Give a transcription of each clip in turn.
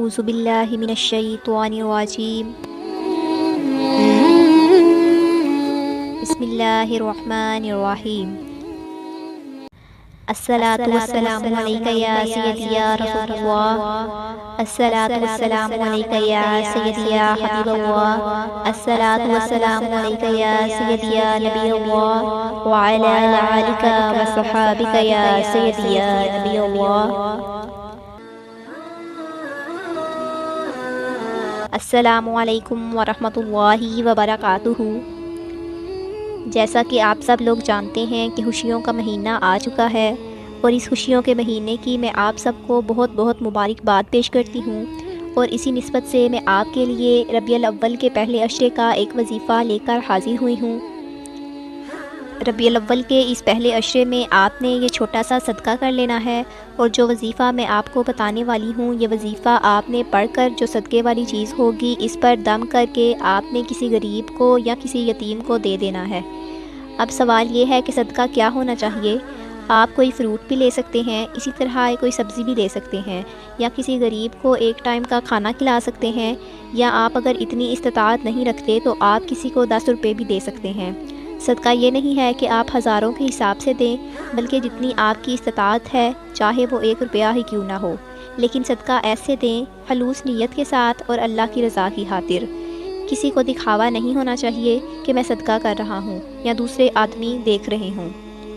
أعوذ بالله من الشيطان الرجيم بسم الله الرحمن الرحيم الصلاة والسلام عليك يا سيدي يا رسول الله الصلاة والسلام عليك يا سيدي يا حبيب الله الصلاة والسلام عليك يا سيدي يا نبي الله وعلى آلك وصحابك يا سيدي يا نبي الله السلام علیکم ورحمۃ اللہ وبرکاتہ۔ جیسا کہ آپ سب لوگ جانتے ہیں کہ خوشیوں کا مہینہ آ چکا ہے، اور اس خوشیوں کے مہینے کی میں آپ سب کو بہت بہت مبارکباد پیش کرتی ہوں، اور اسی نسبت سے میں آپ کے لیے ربیع الاول کے پہلے عشرے کا ایک وظیفہ لے کر حاضر ہوئی ہوں۔ ربیع الاول کے اس پہلے عشرے میں آپ نے یہ چھوٹا سا صدقہ کر لینا ہے، اور جو وظیفہ میں آپ کو بتانے والی ہوں یہ وظیفہ آپ نے پڑھ کر جو صدقے والی چیز ہوگی اس پر دم کر کے آپ نے کسی غریب کو یا کسی یتیم کو دے دینا ہے۔ اب سوال یہ ہے کہ صدقہ کیا ہونا چاہیے؟ آپ کوئی فروٹ بھی لے سکتے ہیں، اسی طرح کوئی سبزی بھی لے سکتے ہیں، یا کسی غریب کو ایک ٹائم کا کھانا کھلا سکتے ہیں، یا آپ اگر اتنی استطاعت نہیں رکھتے تو آپ کسی کو 10 روپے بھی دے سکتے ہیں۔ صدقہ یہ نہیں ہے کہ آپ ہزاروں کے حساب سے دیں، بلکہ جتنی آپ کی استطاعت ہے، چاہے وہ 1 روپیہ ہی کیوں نہ ہو، لیکن صدقہ ایسے دیں خلوص نیت کے ساتھ اور اللہ کی رضا کی خاطر۔ کسی کو دکھاوا نہیں ہونا چاہیے کہ میں صدقہ کر رہا ہوں یا دوسرے آدمی دیکھ رہے ہوں،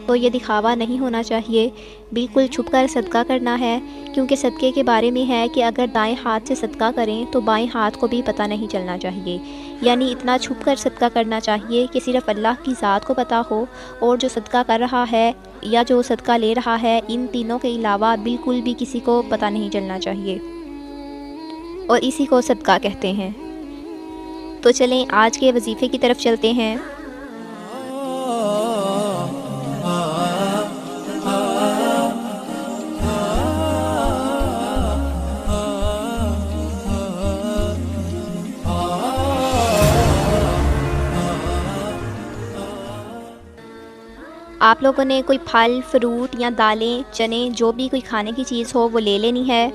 تو یہ دکھاوا نہیں ہونا چاہیے، بالکل چھپ کر صدقہ کرنا ہے، کیونکہ صدقے کے بارے میں ہے کہ اگر دائیں ہاتھ سے صدقہ کریں تو بائیں ہاتھ کو بھی پتہ نہیں چلنا چاہیے، یعنی اتنا چھپ کر صدقہ کرنا چاہیے کہ صرف اللہ کی ذات کو پتہ ہو، اور جو صدقہ کر رہا ہے یا جو صدقہ لے رہا ہے ان تینوں کے علاوہ بالکل بھی کسی کو پتہ نہیں چلنا چاہیے، اور اسی کو صدقہ کہتے ہیں۔ تو چلیں آج کے وظیفے کی طرف چلتے ہیں۔ آپ لوگوں نے کوئی پھل، فروٹ یا دالیں، چنے، جو بھی کوئی کھانے کی چیز ہو وہ لے لینی ہے۔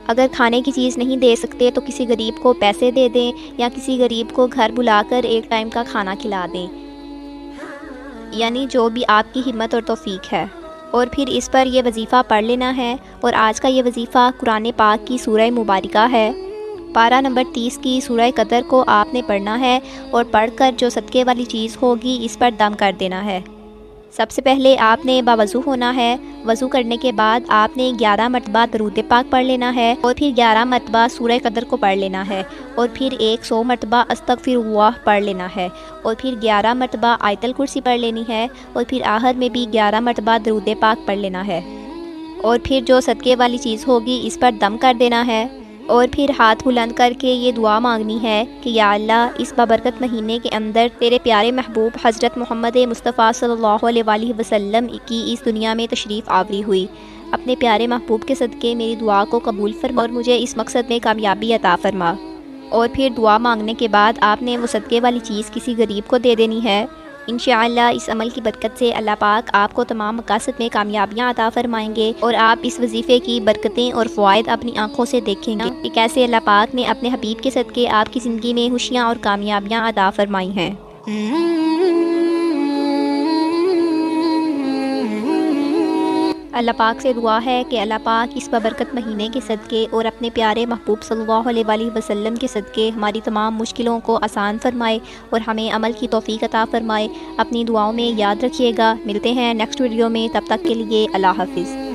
اگر کھانے کی چیز نہیں دے سکتے تو کسی غریب کو پیسے دے دیں، یا کسی غریب کو گھر بلا کر ایک ٹائم کا کھانا کھلا دیں، یعنی جو بھی آپ کی ہمت اور توفیق ہے۔ اور پھر اس پر یہ وظیفہ پڑھ لینا ہے، اور آج کا یہ وظیفہ قرآن پاک کی سورہ مبارکہ ہے، پارہ نمبر 30 کی سورہ قدر کو آپ نے پڑھنا ہے، اور پڑھ کر جو صدقے والی چیز ہوگی اس پر دم کر دینا ہے۔ سب سے پہلے آپ نے باوضو ہونا ہے، وضو کرنے کے بعد آپ نے 11 مرتبہ درود پاک پڑھ لینا ہے، اور پھر 11 مرتبہ سورہ قدر کو پڑھ لینا ہے، اور پھر 100 مرتبہ استغفر اللہ پڑھ لینا ہے، اور پھر 11 مرتبہ آیت الکرسی پڑھ لینی ہے، اور پھر آخر میں بھی 11 مرتبہ درود پاک پڑھ لینا ہے، اور پھر جو صدقے والی چیز ہوگی اس پر دم کر دینا ہے، اور پھر ہاتھ بلند کر کے یہ دعا مانگنی ہے کہ یا اللہ اس بابرکت مہینے کے اندر تیرے پیارے محبوب حضرت محمد مصطفیٰ صلی اللہ علیہ وسلم کی اس دنیا میں تشریف آوری ہوئی، اپنے پیارے محبوب کے صدقے میری دعا کو قبول فرما اور مجھے اس مقصد میں کامیابی عطا فرما۔ اور پھر دعا مانگنے کے بعد آپ نے وہ صدقے والی چیز کسی غریب کو دے دینی ہے۔ انشاءاللہ اس عمل کی برکت سے اللہ پاک آپ کو تمام مقاصد میں کامیابیاں عطا فرمائیں گے، اور آپ اس وظیفے کی برکتیں اور فوائد اپنی آنکھوں سے دیکھیں گے کہ کیسے اللہ پاک نے اپنے حبیب کے صدقے آپ کی زندگی میں خوشیاں اور کامیابیاں عطا فرمائی ہیں۔ اللہ پاک سے دعا ہے کہ اللہ پاک اس بابرکت مہینے کے صدقے اور اپنے پیارے محبوب صلی اللہ علیہ وسلم کے صدقے ہماری تمام مشکلوں کو آسان فرمائے اور ہمیں عمل کی توفیق عطا فرمائے۔ اپنی دعاؤں میں یاد رکھیے گا۔ ملتے ہیں نیکسٹ ویڈیو میں، تب تک کے لیے اللہ حافظ۔